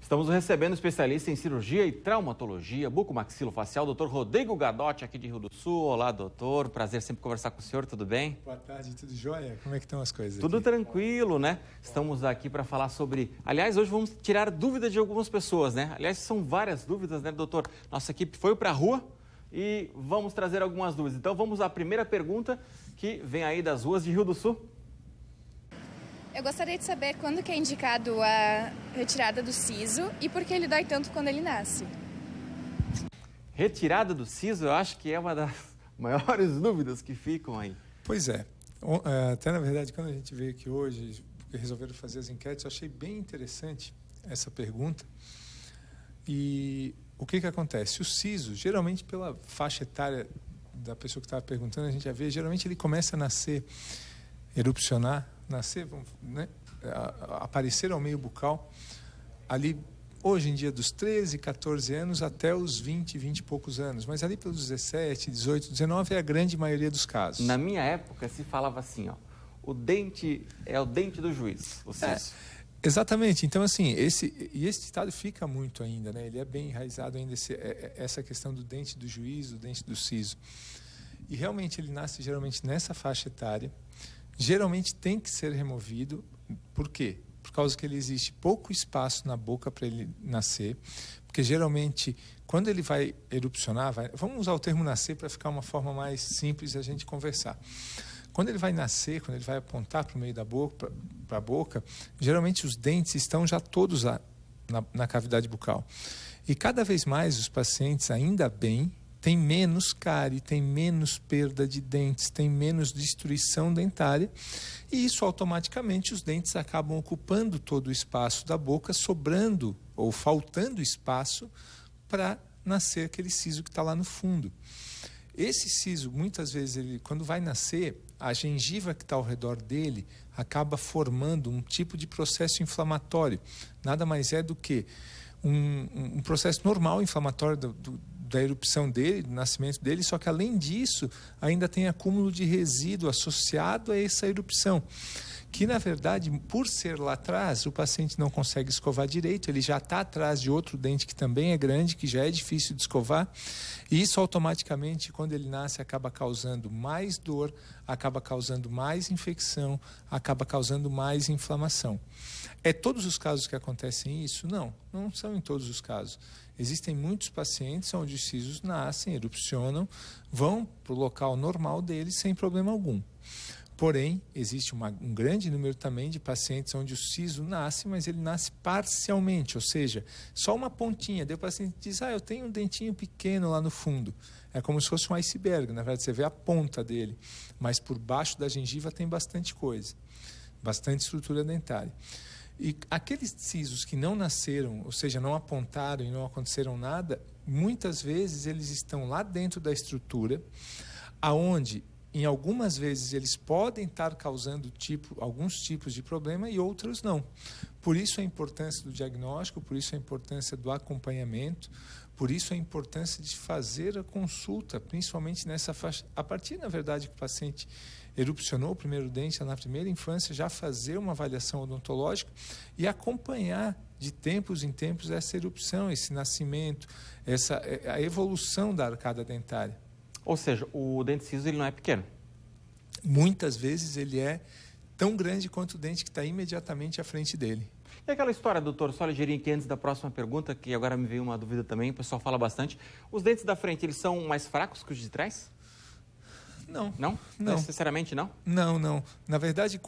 Estamos recebendo o especialista em cirurgia e traumatologia, bucomaxilofacial, Dr. Rodrigo Gadotti, aqui de Rio do Sul. Olá, doutor. Prazer sempre conversar com o senhor, tudo bem? Boa tarde, tudo jóia? Como é que estão as coisas Tudo aqui? tranquilo, né? Estamos aqui para falar sobre... Aliás, hoje vamos tirar dúvidas de algumas pessoas, né? Aliás, são várias dúvidas, né, doutor? Nossa equipe foi para a rua e vamos trazer algumas dúvidas. Então, vamos à primeira pergunta que vem aí das ruas de Rio do Sul. Eu gostaria de saber quando que é indicado a retirada do siso e por que ele dói tanto quando ele nasce. Retirada do siso, eu acho que é uma das maiores dúvidas que ficam aí. Pois é. Até, na verdade, quando a gente veio aqui hoje, porque resolveram fazer as enquetes, eu achei bem interessante essa pergunta. E o que acontece? O siso, geralmente pela faixa etária da pessoa que estava perguntando, a gente já vê, geralmente ele começa a nascer, erupcionar, né, aparecer ao meio bucal, ali, hoje em dia, dos 13, 14 anos até os 20 e poucos anos. Mas ali pelos 17, 18, 19 é a grande maioria dos casos. Na minha época se falava assim, ó, o dente é o dente do juiz, o siso. Exatamente. Então, assim, esse ditado fica muito ainda, né? Ele é bem enraizado ainda, essa questão do dente do juiz, do dente do siso. E realmente ele nasce geralmente nessa faixa etária. Geralmente tem que ser removido. Por quê? Por causa que ele existe pouco espaço na boca para ele nascer. Porque geralmente, quando ele vai erupcionar, vamos usar o termo nascer para ficar uma forma mais simples de a gente conversar. Quando ele vai nascer, quando ele vai apontar para o meio da boca, para a boca, geralmente os dentes estão já todos lá na cavidade bucal. E cada vez mais os pacientes, ainda bem, tem menos cárie, tem menos perda de dentes, tem menos destruição dentária, e isso automaticamente os dentes acabam ocupando todo o espaço da boca, sobrando ou faltando espaço para nascer aquele siso que está lá no fundo. Esse siso, muitas vezes, quando vai nascer, a gengiva que está ao redor dele acaba formando um tipo de processo inflamatório. Nada mais é do que um processo normal inflamatório da erupção dele, do nascimento dele, só que além disso, ainda tem acúmulo de resíduo associado a essa erupção, que na verdade, por ser lá atrás, o paciente não consegue escovar direito, ele já está atrás de outro dente que também é grande, que já é difícil de escovar, e isso automaticamente, quando ele nasce, acaba causando mais dor, acaba causando mais infecção, acaba causando mais inflamação. É todos os casos que acontecem isso? Não, não são em todos os casos. Existem muitos pacientes onde os sisos nascem, erupcionam, vão para o local normal deles sem problema algum. Porém, existe um grande número também de pacientes onde o siso nasce, mas ele nasce parcialmente, ou seja, só uma pontinha. Daí o paciente diz, eu tenho um dentinho pequeno lá no fundo. É como se fosse um iceberg, na verdade você vê a ponta dele, mas por baixo da gengiva tem bastante coisa, bastante estrutura dentária. E aqueles sisos que não nasceram, ou seja, não apontaram e não aconteceram nada, muitas vezes eles estão lá dentro da estrutura, aonde em algumas vezes eles podem estar causando alguns tipos de problema e outros não. Por isso a importância do diagnóstico, por isso a importância do acompanhamento, por isso a importância de fazer a consulta, principalmente nessa faixa. A partir, na verdade, que o paciente erupcionou o primeiro dente na primeira infância, já fazer uma avaliação odontológica e acompanhar de tempos em tempos essa erupção, esse nascimento, a evolução da arcada dentária. Ou seja, o dente siso ele não é pequeno? Muitas vezes ele é tão grande quanto o dente que está imediatamente à frente dele. E aquela história, doutor, só ligeirinho que antes da próxima pergunta, que agora me veio uma dúvida também, o pessoal fala bastante. Os dentes da frente, eles são mais fracos que os de trás? Não. Não? Não. Necessariamente não? Não. Na verdade,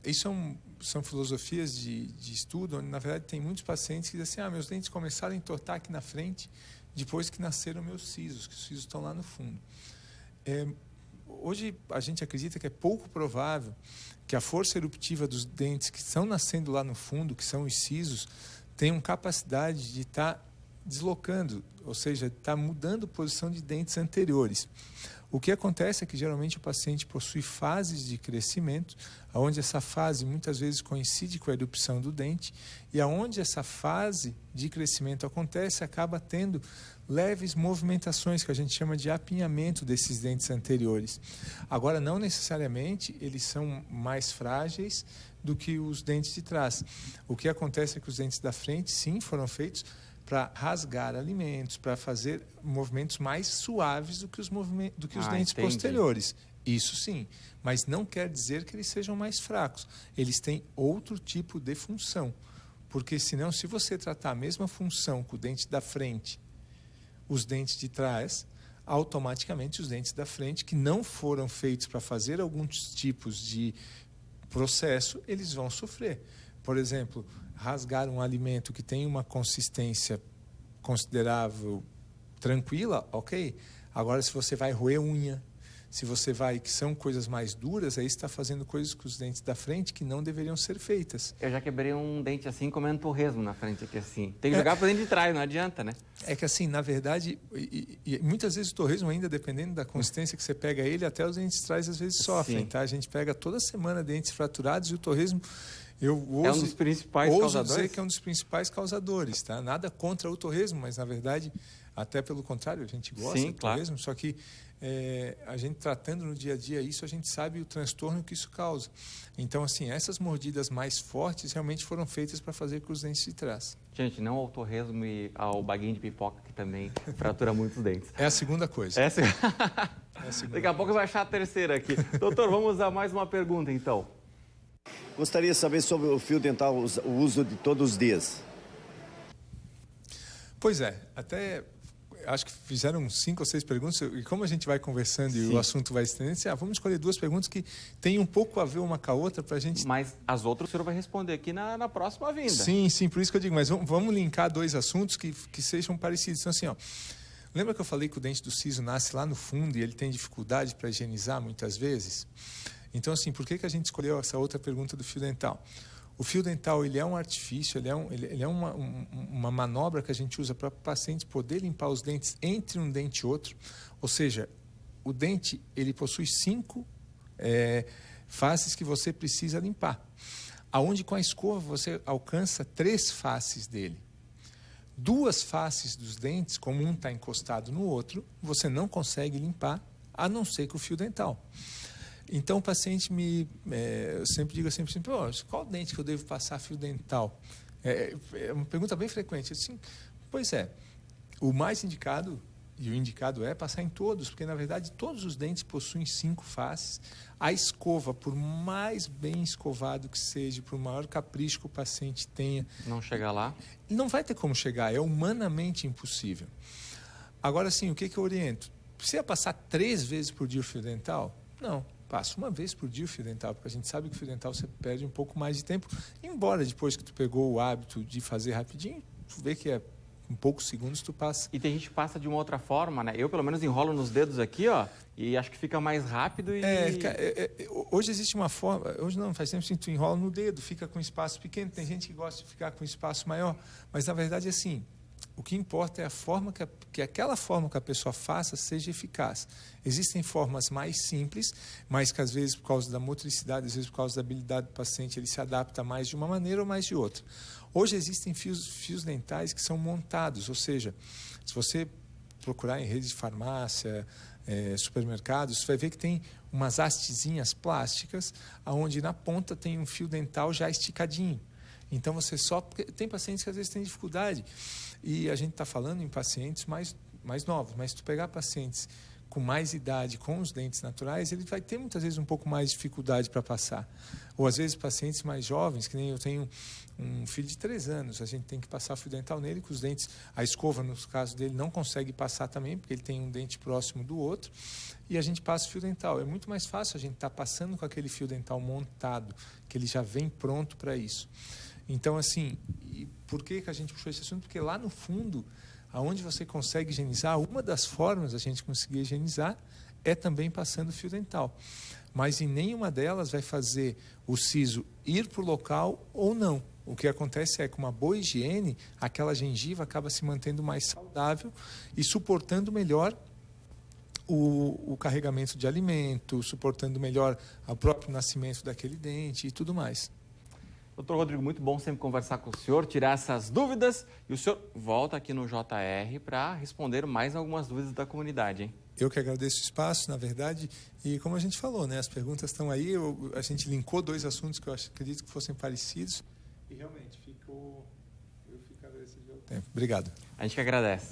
isso são filosofias de estudo, onde na verdade tem muitos pacientes que dizem assim, meus dentes começaram a entortar aqui na frente, depois que nasceram meus sisos, que os sisos estão lá no fundo. Hoje a gente acredita que é pouco provável que a força eruptiva dos dentes que estão nascendo lá no fundo, que são os sisos, tenham capacidade de estar deslocando, ou seja, estar mudando a posição de dentes anteriores. O que acontece é que geralmente o paciente possui fases de crescimento, onde essa fase muitas vezes coincide com a erupção do dente, e aonde essa fase de crescimento acontece, acaba tendo leves movimentações, que a gente chama de apinhamento desses dentes anteriores. Agora, não necessariamente eles são mais frágeis do que os dentes de trás. O que acontece é que os dentes da frente, sim, foram feitos para rasgar alimentos, para fazer movimentos mais suaves do que os dentes posteriores. Isso sim, mas não quer dizer que eles sejam mais fracos. Eles têm outro tipo de função, porque senão, se você tratar a mesma função com o dente da frente, os dentes de trás, automaticamente os dentes da frente, que não foram feitos para fazer alguns tipos de processo, eles vão sofrer. Por exemplo, rasgar um alimento que tem uma consistência considerável, tranquila, ok. Agora, se você vai roer unha, se você vai, que são coisas mais duras, aí você está fazendo coisas com os dentes da frente que não deveriam ser feitas. Eu já quebrei um dente assim, comendo torresmo na frente aqui assim. Tem que jogar para dentro de trás, não adianta, né? É que assim, na verdade, e muitas vezes o torresmo ainda, dependendo da consistência que você pega ele, até os dentes de trás às vezes sofrem, Sim. tá? A gente pega toda semana dentes fraturados e o torresmo, eu é um dos principais causadores? dizer que é um dos principais causadores, tá? Nada contra o torresmo, mas na verdade, até pelo contrário, a gente gosta do torresmo, só que a gente tratando no dia a dia isso, a gente sabe o transtorno que isso causa. Então, assim, essas mordidas mais fortes realmente foram feitas para fazer com os dentes de trás. Gente, não ao torresmo e ao baguinho de pipoca, que também fratura muitos dentes. É a segunda coisa. Daqui a pouco vai achar a terceira aqui. Doutor, vamos a mais uma pergunta, então. Gostaria de saber sobre o fio dental, o uso de todos os dias. Pois é, até acho que fizeram 5 ou 6 perguntas, e como a gente vai conversando e o assunto vai estendendo, vamos escolher 2 perguntas que têm um pouco a ver uma com a outra para a gente... Mas as outras o senhor vai responder aqui na próxima vinda. Sim, por isso que eu digo, mas vamos linkar 2 assuntos que sejam parecidos. Então, assim, lembra que eu falei que o dente do siso nasce lá no fundo e ele tem dificuldade para higienizar muitas vezes? Então, assim, por que a gente escolheu essa outra pergunta do fio dental? O fio dental, ele é um artifício, ele é uma manobra que a gente usa para o paciente poder limpar os dentes entre um dente e outro. Ou seja, o dente, ele possui 5 faces que você precisa limpar. Aonde com a escova você alcança 3 faces dele. 2 faces dos dentes, como um está encostado no outro, você não consegue limpar, a não ser com o fio dental. Então, o paciente eu sempre digo assim, qual dente que eu devo passar fio dental? É uma pergunta bem frequente. Assim, pois é, o mais indicado, e o indicado é passar em todos, porque, na verdade, todos os dentes possuem 5 faces. A escova, por mais bem escovado que seja, por maior capricho que o paciente tenha... Não chegar lá? Não vai ter como chegar, é humanamente impossível. Agora, sim, o que eu oriento? Precisa passar 3 vezes por dia o fio dental? Não. Passa 1 vez por dia o fio dental, porque a gente sabe que o fio dental você perde um pouco mais de tempo, embora depois que tu pegou o hábito de fazer rapidinho, tu vê que em poucos segundos tu passa. E tem gente que passa de uma outra forma, né? Eu, pelo menos, enrolo nos dedos aqui, e acho que fica mais rápido e... Hoje existe uma forma, hoje não, faz tempo que tu enrola no dedo, fica com espaço pequeno, tem gente que gosta de ficar com espaço maior, mas na verdade assim, o que importa é a forma que aquela forma que a pessoa faça seja eficaz. Existem formas mais simples, mas que às vezes por causa da motricidade, às vezes por causa da habilidade do paciente, ele se adapta mais de uma maneira ou mais de outra. Hoje existem fios dentais que são montados, ou seja, se você procurar em redes de farmácia, supermercados, você vai ver que tem umas hastezinhas plásticas, onde na ponta tem um fio dental já esticadinho. Então, tem pacientes que às vezes têm dificuldade. E a gente está falando em pacientes mais novos. Mas se tu pegar pacientes com mais idade, com os dentes naturais, ele vai ter muitas vezes um pouco mais de dificuldade para passar. Ou às vezes pacientes mais jovens, que nem eu tenho um filho de 3 anos, a gente tem que passar fio dental nele, com os dentes, a escova, no caso dele, não consegue passar também, porque ele tem um dente próximo do outro, e a gente passa o fio dental. É muito mais fácil a gente estar passando com aquele fio dental montado, que ele já vem pronto para isso. Então, assim, e por que a gente puxou esse assunto? Porque lá no fundo, aonde você consegue higienizar, uma das formas da gente conseguir higienizar é também passando fio dental. Mas em nenhuma delas vai fazer o siso ir para o local ou não. O que acontece é que com uma boa higiene, aquela gengiva acaba se mantendo mais saudável e suportando melhor o carregamento de alimento, suportando melhor o próprio nascimento daquele dente e tudo mais. Doutor Rodrigo, muito bom sempre conversar com o senhor, tirar essas dúvidas. E o senhor volta aqui no JR para responder mais algumas dúvidas da comunidade, hein? Eu que agradeço o espaço, na verdade, e como a gente falou, né, as perguntas estão aí, a gente linkou 2 assuntos que eu acredito que fossem parecidos, e realmente eu fico agradecido pelo tempo. Obrigado. A gente que agradece.